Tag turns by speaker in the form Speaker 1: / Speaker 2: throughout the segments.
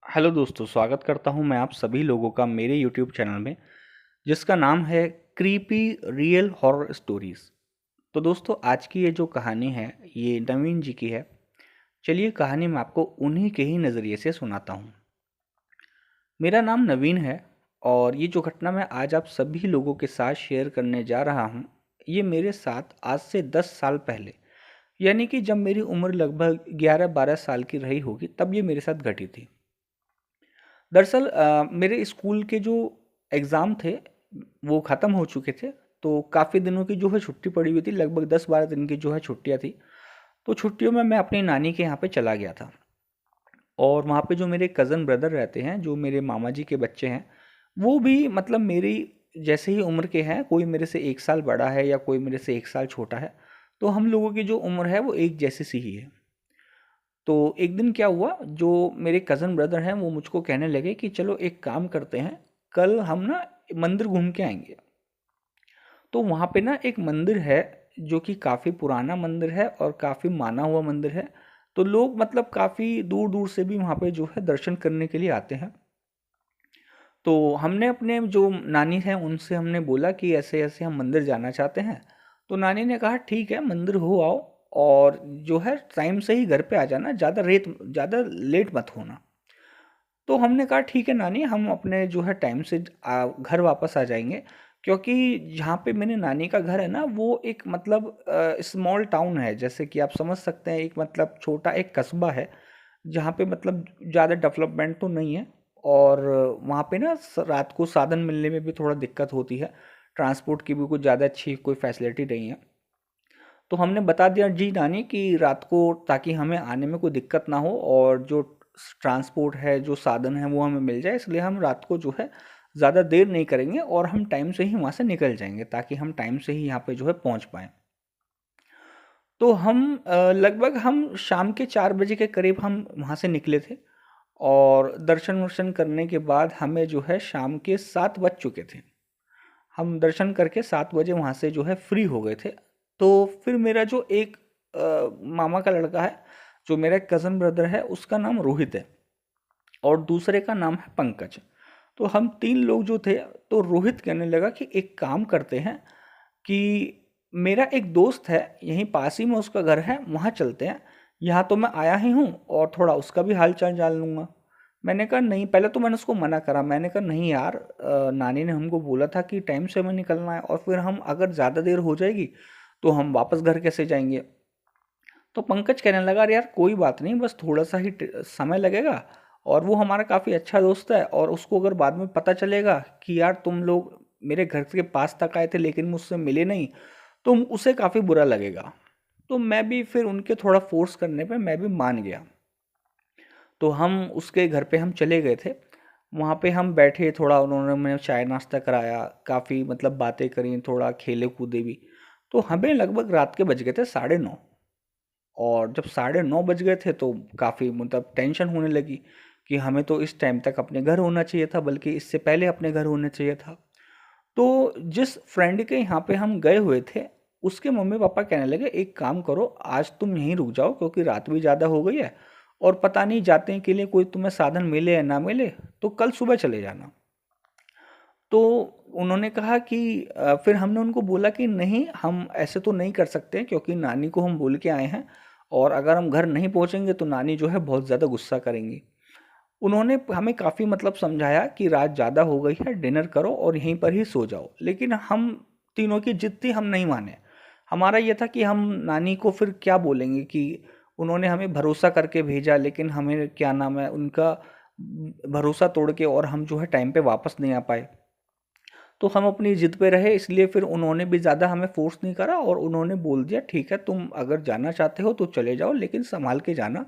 Speaker 1: Hello दोस्तों, स्वागत करता हूं मैं आप सभी लोगों का मेरे यूट्यूब चैनल में, जिसका नाम है क्रीपी रियल हॉरर स्टोरीज़। तो दोस्तों, आज की ये जो कहानी है ये नवीन जी की है। चलिए, कहानी मैं आपको उन्हीं के ही नज़रिए से सुनाता हूँ। मेरा नाम नवीन है और ये जो घटना मैं आज आप सभी लोगों के साथ शेयर करने जा रहा हूँ, ये मेरे साथ आज से 10 साल पहले, यानी कि जब मेरी उम्र लगभग 11-12 साल की रही होगी, तब ये मेरे साथ घटी थी। दरअसल मेरे स्कूल के जो एग्ज़ाम थे वो ख़त्म हो चुके थे। तो काफ़ी दिनों की जो है छुट्टी पड़ी हुई थी, लगभग 10-12 दिन की जो है छुट्टियाँ थी। तो छुट्टियों में मैं अपनी नानी के यहाँ पे चला गया था और वहाँ पे जो मेरे कज़न ब्रदर रहते हैं, जो मेरे मामा जी के बच्चे हैं, वो भी मतलब मेरी जैसे ही उम्र के हैं। कोई मेरे से 1 साल बड़ा है या कोई मेरे से 1 साल छोटा है। तो हम लोगों की जो उम्र है वो एक जैसी सी ही है। तो एक दिन क्या हुआ, जो मेरे कज़न ब्रदर हैं वो मुझको कहने लगे कि चलो एक काम करते हैं, कल हम ना मंदिर घूम के आएंगे। तो वहाँ पे ना एक मंदिर है जो कि काफ़ी पुराना मंदिर है और काफ़ी माना हुआ मंदिर है। तो लोग मतलब काफ़ी दूर दूर से भी वहाँ पे जो है दर्शन करने के लिए आते हैं। तो हमने अपने जो नानी हैं उनसे हमने बोला कि ऐसे ऐसे हम मंदिर जाना चाहते हैं। तो नानी ने कहा ठीक है, मंदिर हो आओ और जो है टाइम से ही घर पे आ जाना, ज़्यादा लेट मत होना। तो हमने कहा ठीक है नानी, हम अपने जो है टाइम से घर वापस आ जाएंगे। क्योंकि जहाँ पे मेरे नानी का घर है ना, वो एक मतलब स्मॉल टाउन है, जैसे कि आप समझ सकते हैं, एक मतलब छोटा एक कस्बा है जहाँ पे मतलब ज़्यादा डेवलपमेंट तो नहीं है। और वहाँ पे ना रात को साधन मिलने में भी थोड़ा दिक्कत होती है। ट्रांसपोर्ट की भी कुछ ज़्यादा अच्छी कोई फैसिलिटी नहीं है। तो हमने बता दिया जी नानी कि रात को, ताकि हमें आने में कोई दिक्कत ना हो और जो ट्रांसपोर्ट है, जो साधन है वो हमें मिल जाए, इसलिए हम रात को जो है ज़्यादा देर नहीं करेंगे और हम टाइम से ही वहाँ से निकल जाएंगे, ताकि हम टाइम से ही यहाँ पे जो है पहुँच पाएँ। तो हम लगभग हम शाम के 4 बजे के करीब हम वहाँ से निकले थे और दर्शन वर्शन करने के बाद हमें जो है शाम के 7 बज चुके थे। हम दर्शन करके 7 बजे वहाँ से जो है फ्री हो गए थे। तो फिर मेरा जो एक मामा का लड़का है, जो मेरा कज़न ब्रदर है, उसका नाम रोहित है और दूसरे का नाम है पंकज। तो हम 3 लोग जो थे, तो रोहित कहने लगा कि एक काम करते हैं कि मेरा एक दोस्त है यहीं पास ही में, उसका घर है, वहाँ चलते हैं। यहाँ तो मैं आया ही हूँ और थोड़ा उसका भी हाल चाल जान लूँगा। मैंने कहा नहीं, पहले तो मैंने उसको मना करा। मैंने कहा नहीं यार, नानी ने हमको बोला था कि टाइम से हमें निकलना है और फिर हम अगर ज़्यादा देर हो जाएगी तो हम वापस घर कैसे जाएंगे। तो पंकज कहने लगा अरे यार कोई बात नहीं, बस थोड़ा सा ही समय लगेगा और वो हमारा काफ़ी अच्छा दोस्त है, और उसको अगर बाद में पता चलेगा कि यार तुम लोग मेरे घर के पास तक आए थे लेकिन मुझसे मिले नहीं, तो उसे काफ़ी बुरा लगेगा। तो मैं भी फिर उनके थोड़ा फोर्स करने पे मैं भी मान गया। तो हम उसके घर पे हम चले गए थे। वहाँ पे हम बैठे थोड़ा, उन्होंने हमें चाय नाश्ता कराया, काफ़ी मतलब बातें करी, थोड़ा खेले कूदे भी। तो हमें लगभग रात के बज गए थे 9:30। और जब 9:30 बज गए थे तो काफ़ी मतलब टेंशन होने लगी कि हमें तो इस टाइम तक अपने घर होना चाहिए था, बल्कि इससे पहले अपने घर होना चाहिए था। तो जिस फ्रेंड के यहाँ पे हम गए हुए थे, उसके मम्मी पापा कहने लगे एक काम करो, आज तुम यहीं रुक जाओ क्योंकि रात भी ज़्यादा हो गई है और पता नहीं जाते के लिए कोई तुम्हें साधन मिले या ना मिले, तो कल सुबह चले जाना। तो उन्होंने कहा कि फिर हमने उनको बोला कि नहीं, हम ऐसे तो नहीं कर सकते क्योंकि नानी को हम बोल के आए हैं और अगर हम घर नहीं पहुंचेंगे तो नानी जो है बहुत ज़्यादा गुस्सा करेंगी। उन्होंने हमें काफ़ी मतलब समझाया कि रात ज़्यादा हो गई है, डिनर करो और यहीं पर ही सो जाओ, लेकिन हम तीनों की जिद थी, हम नहीं माने। हमारा ये था कि हम नानी को फिर क्या बोलेंगे कि उन्होंने हमें भरोसा करके भेजा, लेकिन हमें क्या नाम है उनका भरोसा तोड़ के और हम जो है टाइम पे वापस नहीं आ पाए। तो हम अपनी ज़िद पे रहे, इसलिए फिर उन्होंने भी ज़्यादा हमें फ़ोर्स नहीं करा और उन्होंने बोल दिया ठीक है, तुम अगर जाना चाहते हो तो चले जाओ लेकिन सँभाल के जाना।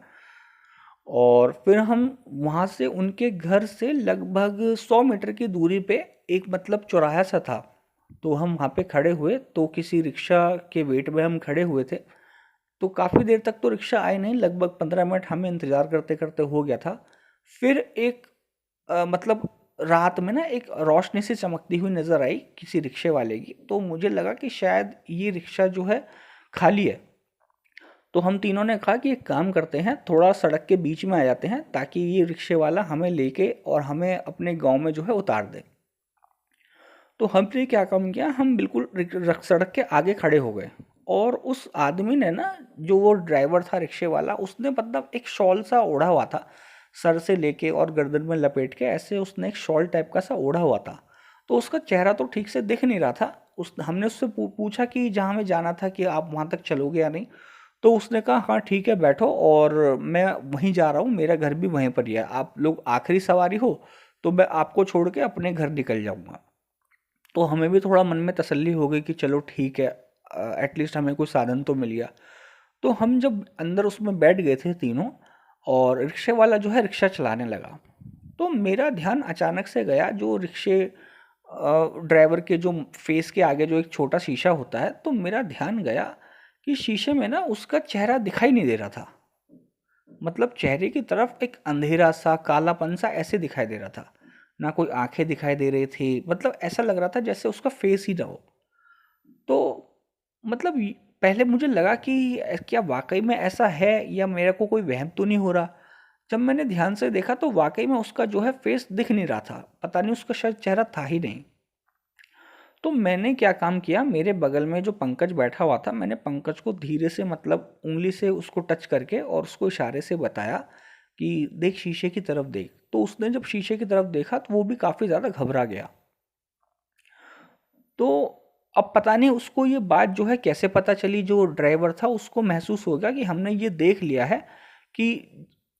Speaker 1: और फिर हम वहाँ से, उनके घर से लगभग 100 मीटर की दूरी पे एक मतलब चौराहा सा था। तो हम वहाँ पे खड़े हुए, तो किसी रिक्शा के वेट में हम खड़े हुए थे। तो काफ़ी देर तक तो रिक्शा आए नहीं, लगभग 15 मिनट हमें इंतज़ार करते करते हो गया था। फिर एक मतलब रात में ना एक रोशनी सी चमकती हुई नज़र आई किसी रिक्शे वाले की, तो मुझे लगा कि शायद ये रिक्शा जो है खाली है। तो हम तीनों ने कहा कि एक काम करते हैं, थोड़ा सड़क के बीच में आ जाते हैं ताकि ये रिक्शे वाला हमें लेके और हमें अपने गांव में जो है उतार दे। तो हमने क्या काम किया, हम बिल्कुल सड़क के आगे खड़े हो गए और उस आदमी ने ना, जो वो ड्राइवर था रिक्शे वाला, उसने मतलब एक शॉल सा ओढ़ा हुआ था, सर से लेके और गर्दन में लपेट के ऐसे उसने एक शॉल टाइप का सा ओढ़ा हुआ था। तो उसका चेहरा तो ठीक से दिख नहीं रहा था। हमने उससे पूछा कि जहाँ हमें जाना था कि आप वहाँ तक चलोगे या नहीं। तो उसने कहा हाँ ठीक है बैठो, और मैं वहीं जा रहा हूँ, मेरा घर भी वहीं पर ही है, आप लोग आखिरी सवारी हो तो मैं आपको छोड़ के अपने घर निकल जाऊँगा। तो हमें भी थोड़ा मन में तसल्ली हो गई कि चलो ठीक है, एटलीस्ट हमें कोई साधन तो मिल गया। तो हम जब अंदर उसमें बैठ गए थे तीनों, और रिक्शे वाला जो है रिक्शा चलाने लगा, तो मेरा ध्यान अचानक से गया जो रिक्शे ड्राइवर के जो फेस के आगे जो एक छोटा शीशा होता है, तो मेरा ध्यान गया कि शीशे में ना उसका चेहरा दिखाई नहीं दे रहा था। मतलब चेहरे की तरफ एक अंधेरा सा कालापन सा ऐसे दिखाई दे रहा था, ना कोई आंखें दिखाई दे रही थी, मतलब ऐसा लग रहा था जैसे उसका फेस ही ना हो। तो मतलब पहले मुझे लगा कि क्या वाकई में ऐसा है या मेरे को कोई वहम तो नहीं हो रहा। जब मैंने ध्यान से देखा तो वाकई में उसका जो है फेस दिख नहीं रहा था, पता नहीं उसका शायद चेहरा था ही नहीं। तो मैंने क्या काम किया, मेरे बगल में जो पंकज बैठा हुआ था, मैंने पंकज को धीरे से मतलब उंगली से उसको टच करके और उसको इशारे से बताया कि देख शीशे की तरफ देख। तो उसने जब शीशे की तरफ देखा तो वो भी काफ़ी ज़्यादा घबरा गया। तो अब पता नहीं उसको ये बात जो है कैसे पता चली, जो ड्राइवर था उसको महसूस हो गया कि हमने ये देख लिया है कि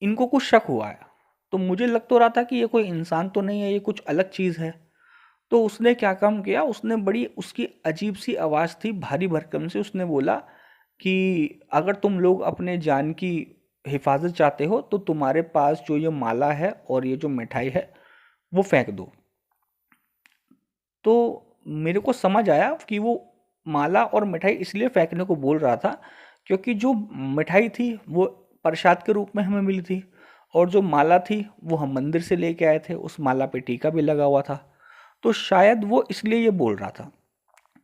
Speaker 1: इनको कुछ शक हुआ है। तो मुझे लग तो रहा था कि ये कोई इंसान तो नहीं है, ये कुछ अलग चीज़ है। तो उसने क्या काम किया, उसने बड़ी उसकी अजीब सी आवाज़ थी, भारी भरकम से उसने बोला कि अगर तुम लोग अपने जान की हिफाजत चाहते हो तो तुम्हारे पास जो ये माला है और ये जो मिठाई है वो फेंक दो। तो मेरे को समझ आया कि वो माला और मिठाई इसलिए फेंकने को बोल रहा था क्योंकि जो मिठाई थी वो प्रसाद के रूप में हमें मिली थी, और जो माला थी वो हम मंदिर से लेके आए थे, उस माला पे टीका भी लगा हुआ था। तो शायद वो इसलिए ये बोल रहा था।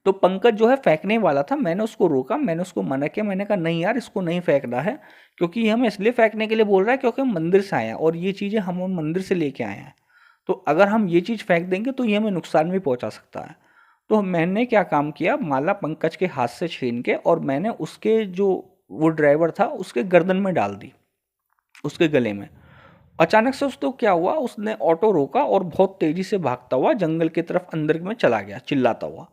Speaker 1: तो पंकज जो है फेंकने वाला था, मैंने उसको रोका, मैंने उसको मना किया, मैंने कहा नहीं यार इसको नहीं फेंकना है, क्योंकि ये हमें इसलिए फेंकने के लिए बोल रहा है क्योंकि हम मंदिर से आए हैं और ये चीज़ें हम मंदिर से लेके आए हैं। तो अगर हम ये चीज़ फेंक देंगे तो ये हमें नुकसान भी पहुंचा सकता है। तो मैंने क्या काम किया, माला पंकज के हाथ से छीन के और मैंने उसके जो वो ड्राइवर था उसके गर्दन में डाल दी, उसके गले में। अचानक से उसको क्या हुआ, उसने ऑटो रोका और बहुत तेजी से भागता हुआ जंगल की तरफ अंदर में चला गया चिल्लाता हुआ।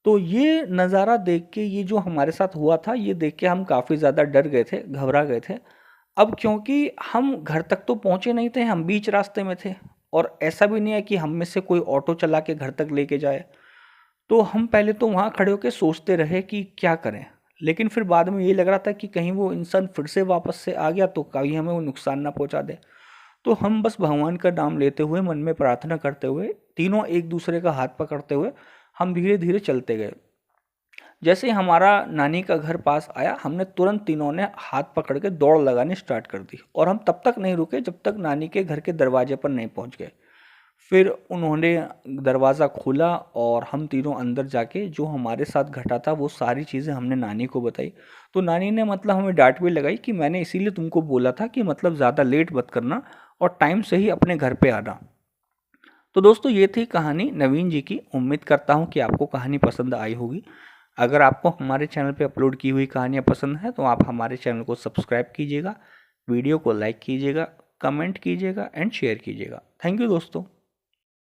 Speaker 1: तो ये नज़ारा देख के, ये जो हमारे साथ हुआ था ये देख के हम काफ़ी ज़्यादा डर गए थे, घबरा गए थे। अब क्योंकि हम घर तक तो पहुँचे नहीं थे, हम बीच रास्ते में थे, और ऐसा भी नहीं है कि हम में से कोई ऑटो चला के घर तक लेके जाए। तो हम पहले तो वहाँ खड़े होकर सोचते रहे कि क्या करें, लेकिन फिर बाद में ये लग रहा था कि कहीं वो इंसान फिर से वापस से आ गया तो कहीं हमें वो नुकसान ना पहुँचा दे। तो हम बस भगवान का नाम लेते हुए, मन में प्रार्थना करते हुए, तीनों एक दूसरे का हाथ पकड़ते हुए हम धीरे धीरे चलते गए। जैसे ही हमारा नानी का घर पास आया, हमने तुरंत तीनों ने हाथ पकड़ के दौड़ लगानी स्टार्ट कर दी, और हम तब तक नहीं रुके जब तक नानी के घर के दरवाजे पर नहीं पहुंच गए। फिर उन्होंने दरवाज़ा खोला और हम तीनों अंदर जाके जो हमारे साथ घटा था वो सारी चीज़ें हमने नानी को बताई। तो नानी ने मतलब हमें डांट भी लगाई कि मैंने इसीलिए तुमको बोला था कि मतलब ज़्यादा लेट मत करना और टाइम से ही अपने घर पे आना। तो दोस्तों ये थी कहानी नवीन जी की। उम्मीद करता हूँ कि आपको कहानी पसंद आई होगी। अगर आपको हमारे चैनल पे अपलोड की हुई कहानियाँ पसंद हैं तो आप हमारे चैनल को सब्सक्राइब कीजिएगा, वीडियो को लाइक कीजिएगा, कमेंट कीजिएगा एंड शेयर कीजिएगा। थैंक यू दोस्तों।